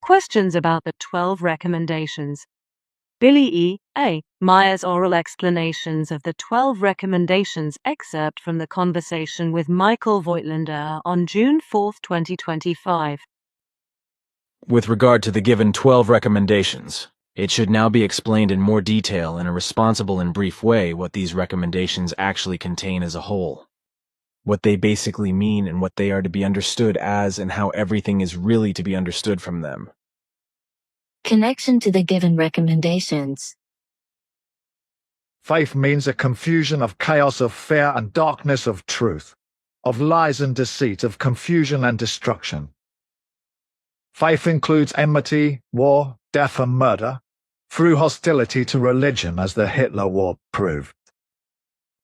Questions about the 12 recommendations. Billy E. A. Meier's oral explanations of the 12 recommendations excerpt from the conversation with Michael Voigtlander on June 4, 2025. With regard to the given 12 recommendations, it should now be explained in more detail in a responsible and brief way what these recommendations actually contain as a whole, what they basically mean and what they are to be understood as, and how everything is really to be understood from them. Connection to the given recommendations. Faith means a confusion of chaos, of fear and darkness, of truth, of lies and deceit, of confusion and destruction. Faith includes enmity, war, death and murder, through hostility to religion, as the Hitler War proved.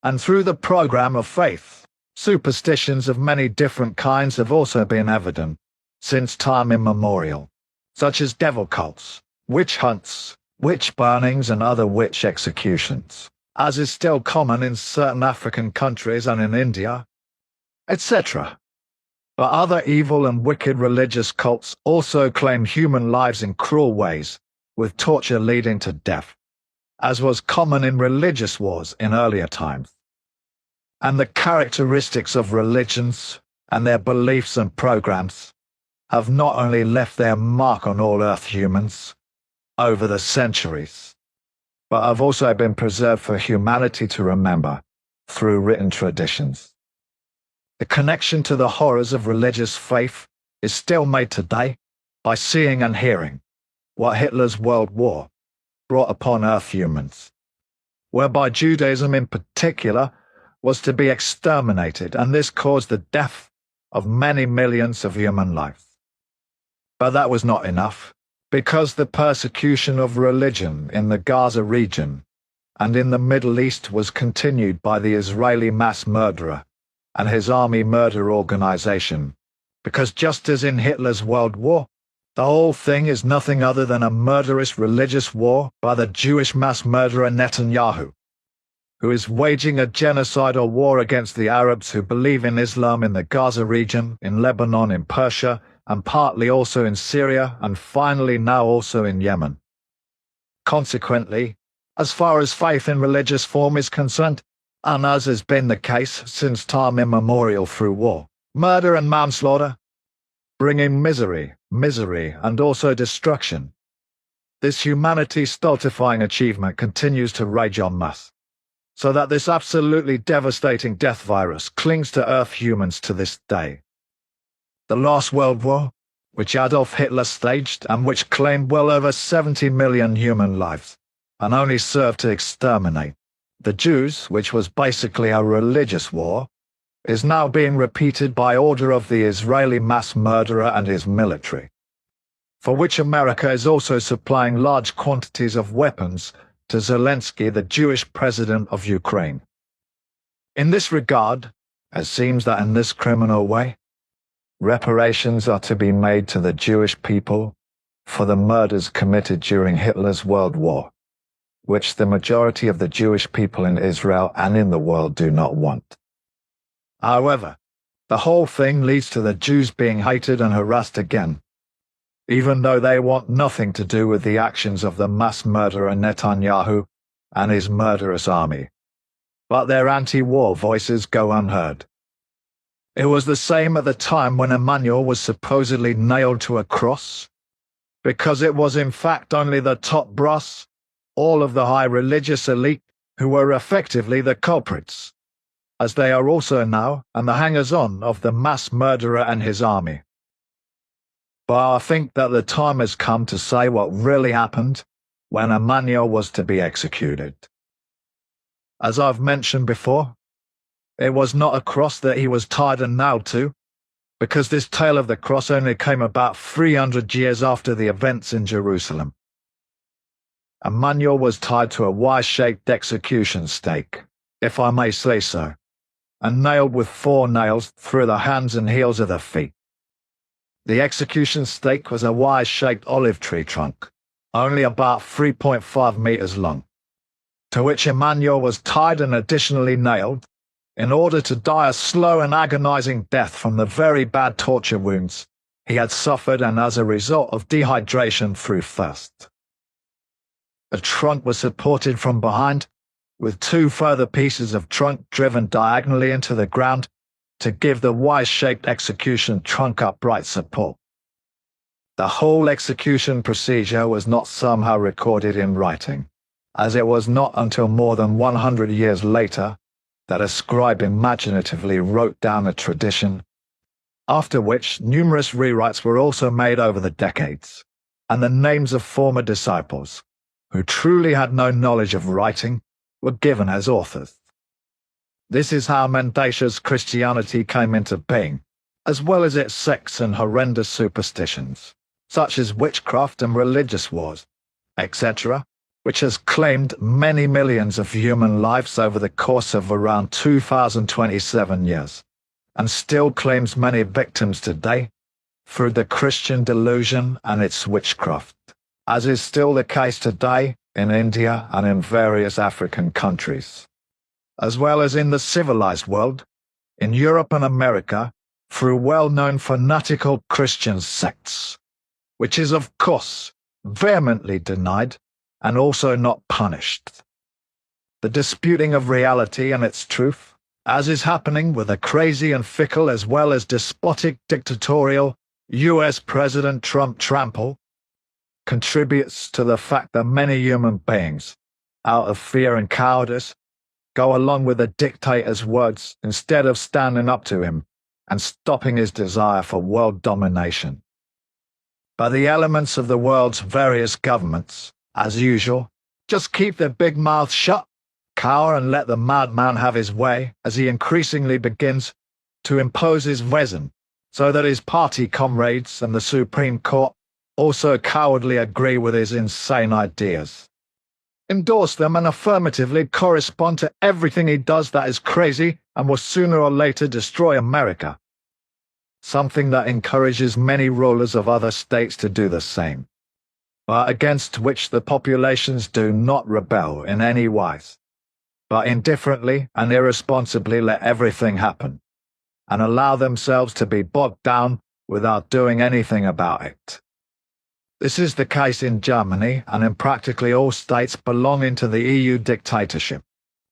And through the program of faith, superstitions of many different kinds have also been evident since time immemorial, such as devil cults, witch hunts, witch burnings and other witch executions, as is still common in certain African countries and in India, etc. But other evil and wicked religious cults also claim human lives in cruel ways, with torture leading to death, as was common in religious wars in earlier times. And the characteristics of religions and their beliefs and programs have not only left their mark on all Earth humans over the centuries, but have also been preserved for humanity to remember through written traditions. The connection to the horrors of religious faith is still made today by seeing and hearing what Hitler's World War brought upon Earth humans, whereby Judaism in particular was to be exterminated, and this caused the death of many millions of human lives. But that was not enough, because the persecution of religion in the Gaza region and in the Middle East was continued by the Israeli mass murderer and his army murder organization, because just as in Hitler's World War, the whole thing is nothing other than a murderous religious war by the Jewish mass murderer Netanyahu, who is waging a genocidal war against the Arabs who believe in Islam in the Gaza region, in Lebanon, in Persia, and partly also in Syria, and finally now also in Yemen. Consequently, as far as faith in religious form is concerned, and as has been the case since time immemorial through war, murder and manslaughter, bringing misery, and also destruction, this humanity-stultifying achievement continues to rage en masse, so that this absolutely devastating death virus clings to Earth humans to this day. The last World War, which Adolf Hitler staged and which claimed well over 70 million human lives, and only served to exterminate the Jews, which was basically a religious war, is now being repeated by order of the Israeli mass murderer and his military, for which America is also supplying large quantities of weapons to Zelensky, the Jewish president of Ukraine. In this regard, it seems that in this criminal way, reparations are to be made to the Jewish people for the murders committed during Hitler's World War, which the majority of the Jewish people in Israel and in the world do not want. However, the whole thing leads to the Jews being hated and harassed again, even though they want nothing to do with the actions of the mass murderer Netanyahu and his murderous army. But their anti-war voices go unheard. It was the same at the time when Emmanuel was supposedly nailed to a cross, because it was in fact only the top brass, all of the high religious elite, who were effectively the culprits, as they are also now, and the hangers-on of the mass murderer and his army. But I think that the time has come to say what really happened when Emmanuel was to be executed. As I've mentioned before, it was not a cross that he was tied and nailed to, because this tale of the cross only came about 300 years after the events in Jerusalem. Emmanuel was tied to a Y-shaped execution stake, if I may say so, and nailed with 4 nails through the hands and heels of the feet. The execution stake was a Y-shaped olive tree trunk, only about 3.5 meters long, to which Emmanuel was tied and additionally nailed, in order to die a slow and agonizing death from the very bad torture wounds he had suffered and as a result of dehydration through thirst. A trunk was supported from behind, with 2 further pieces of trunk driven diagonally into the ground to give the Y-shaped execution trunk upright support. The whole execution procedure was not somehow recorded in writing, as it was not until more than 100 years later that a scribe imaginatively wrote down a tradition, after which numerous rewrites were also made over the decades, and the names of former disciples, who truly had no knowledge of writing, were given as authors. This is how mendacious Christianity came into being, as well as its sects and horrendous superstitions, such as witchcraft and religious wars, etc., which has claimed many millions of human lives over the course of around 2027 years, and still claims many victims today through the Christian delusion and its witchcraft, as is still the case today in India and in various African countries, as well as in the civilized world, in Europe and America, through well-known fanatical Christian sects, which is, of course, vehemently denied and also not punished. The disputing of reality and its truth, as is happening with a crazy and fickle as well as despotic dictatorial US President Trump trample, contributes to the fact that many human beings, out of fear and cowardice, go along with the dictator's words instead of standing up to him and stopping his desire for world domination. But the elements of the world's various governments, as usual, just keep their big mouths shut, cower and let the madman have his way as he increasingly begins to impose his reason, so that his party comrades and the Supreme Court also cowardly agree with his insane ideas, endorse them and affirmatively correspond to everything he does that is crazy and will sooner or later destroy America. Something that encourages many rulers of other states to do the same, but against which the populations do not rebel in any wise, but indifferently and irresponsibly let everything happen, and allow themselves to be bogged down without doing anything about it. This is the case in Germany and in practically all states belonging to the EU dictatorship,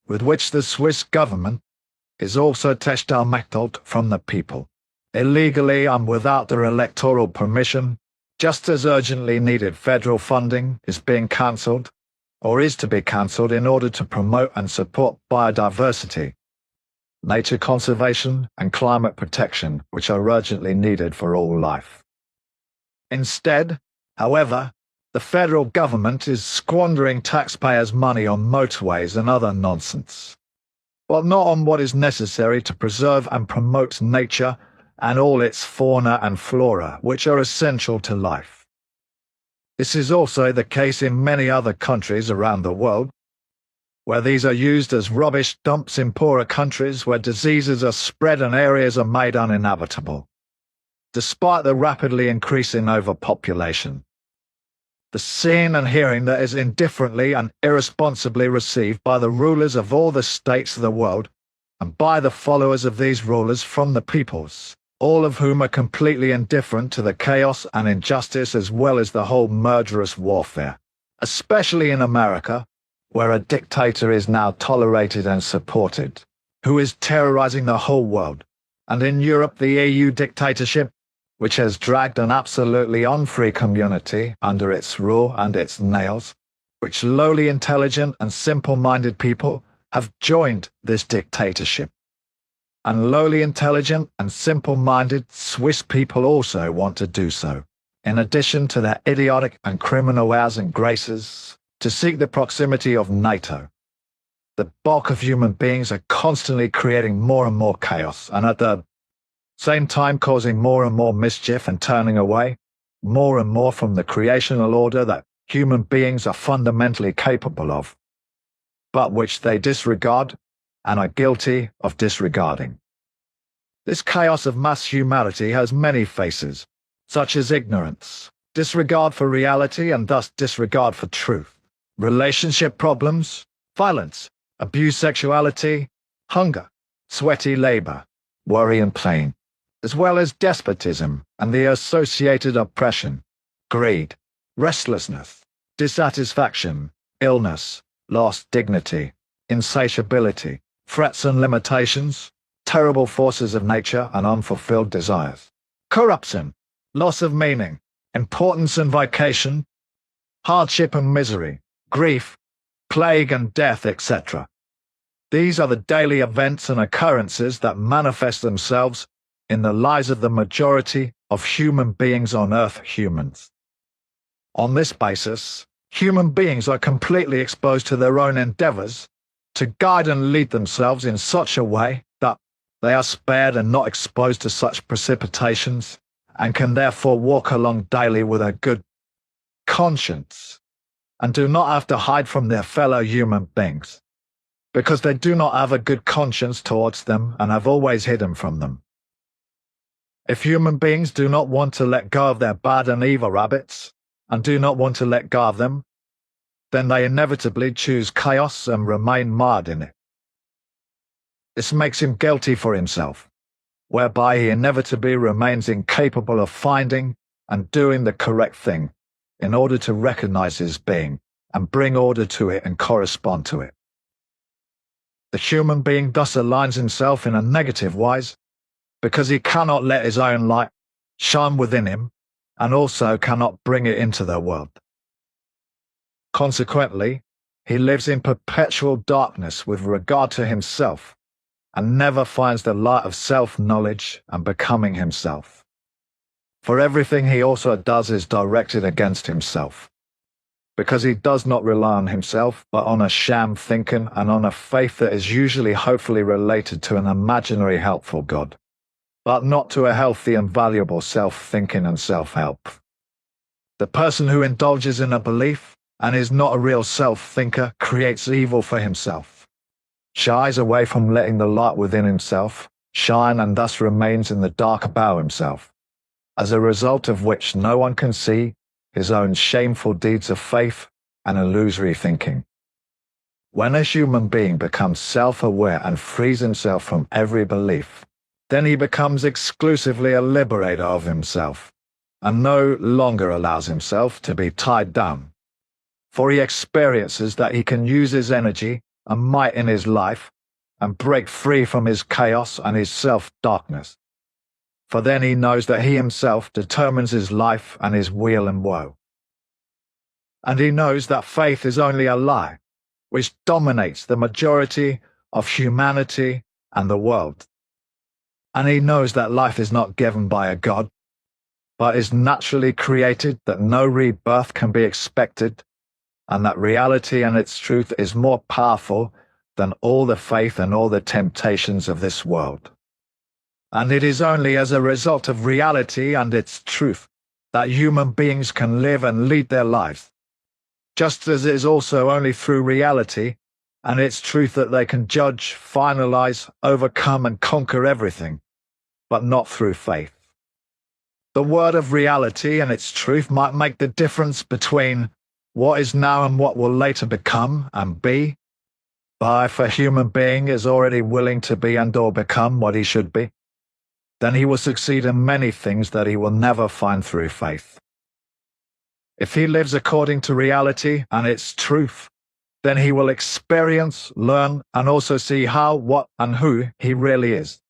with which the Swiss government is also Techtelmechtel from the people, illegally and without their electoral permission. Just as urgently needed federal funding is being cancelled, or is to be cancelled in order to promote and support biodiversity, nature conservation and climate protection, which are urgently needed for all life. Instead, however, the federal government is squandering taxpayers' money on motorways and other nonsense, but not on what is necessary to preserve and promote nature and all its fauna and flora, which are essential to life. This is also the case in many other countries around the world, where these are used as rubbish dumps in poorer countries where diseases are spread and areas are made uninhabitable, despite the rapidly increasing overpopulation. The seeing and hearing that is indifferently and irresponsibly received by the rulers of all the states of the world and by the followers of these rulers from the peoples, all of whom are completely indifferent to the chaos and injustice as well as the whole murderous warfare, especially in America, where a dictator is now tolerated and supported, who is terrorizing the whole world, and in Europe the EU dictatorship, which has dragged an absolutely unfree community under its rule and its nails, which lowly intelligent and simple-minded people have joined this dictatorship. And lowly intelligent and simple-minded Swiss people also want to do so, in addition to their idiotic and criminal airs and graces, to seek the proximity of NATO. The bulk of human beings are constantly creating more and more chaos, and at the same time causing more and more mischief and turning away more and more from the creational order that human beings are fundamentally capable of, but which they disregard and are guilty of disregarding. This chaos of mass humanity has many faces, such as ignorance, disregard for reality and thus disregard for truth, relationship problems, violence, abused sexuality, hunger, sweaty labor, worry and pain, as well as despotism and the associated oppression, greed, restlessness, dissatisfaction, illness, lost dignity, insatiability, threats and limitations, terrible forces of nature and unfulfilled desires, corruption, loss of meaning, importance and vocation, hardship and misery, grief, plague and death, etc. These are the daily events and occurrences that manifest themselves in the lives of the majority of human beings on Earth, humans. On this basis, human beings are completely exposed to their own endeavors to guide and lead themselves in such a way that they are spared and not exposed to such precipitations, and can therefore walk along daily with a good conscience, and do not have to hide from their fellow human beings, because they do not have a good conscience towards them and have always hidden from them. If human beings do not want to let go of their bad and evil habits, and do not want to let go of them, then they inevitably choose chaos and remain mired in it. This makes him guilty for himself, whereby he inevitably remains incapable of finding and doing the correct thing in order to recognize his being and bring order to it and correspond to it. The human being thus aligns himself in a negative wise because he cannot let his own light shine within him and also cannot bring it into the world. Consequently, he lives in perpetual darkness with regard to himself and never finds the light of self-knowledge and becoming himself. For everything he also does is directed against himself, because he does not rely on himself but on a sham thinking and on a faith that is usually hopefully related to an imaginary helpful God, but not to a healthy and valuable self-thinking and self-help. The person who indulges in a belief and is not a real self-thinker creates evil for himself, shies away from letting the light within himself shine, and thus remains in the dark about himself, as a result of which no one can see his own shameful deeds of faith and illusory thinking. When a human being becomes self-aware and frees himself from every belief, then he becomes exclusively a liberator of himself, and no longer allows himself to be tied down. For he experiences that he can use his energy and might in his life and break free from his chaos and his self-darkness. For then he knows that he himself determines his life and his weal and woe. And he knows that faith is only a lie, which dominates the majority of humanity and the world. And he knows that life is not given by a God, but is naturally created, that no rebirth can be expected, and that reality and its truth is more powerful than all the faith and all the temptations of this world. And it is only as a result of reality and its truth that human beings can live and lead their lives, just as it is also only through reality and its truth that they can judge, finalize, overcome and conquer everything, but not through faith. The word of reality and its truth might make the difference between what is now and what will later become and be, but if a human being is already willing to be and or become what he should be, then he will succeed in many things that he will never find through faith. If he lives according to reality and its truth, then he will experience, learn, and also see how, what, and who he really is.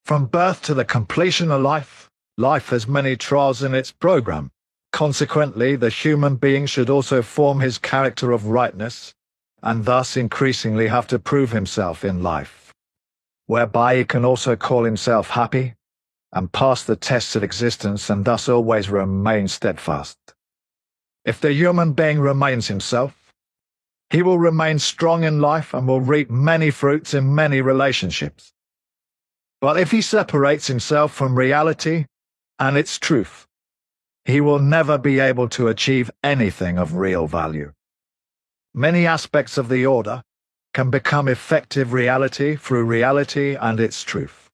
From birth to the completion of life, life has many trials in its program. Consequently, the human being should also form his character of rightness, and thus increasingly have to prove himself in life, whereby he can also call himself happy and pass the tests of existence and thus always remain steadfast. If the human being remains himself, he will remain strong in life and will reap many fruits in many relationships. But if he separates himself from reality and its truth, he will never be able to achieve anything of real value. Many aspects of the order can become effective reality through reality and its truth,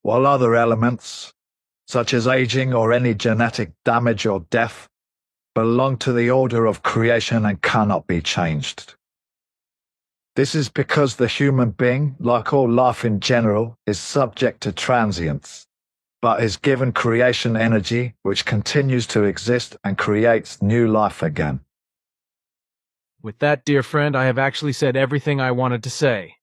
while other elements, such as aging or any genetic damage or death, belong to the order of creation and cannot be changed. This is because the human being, like all life in general, is subject to transience, but is given creation energy which continues to exist and creates new life again. With that, dear friend, I have actually said everything I wanted to say.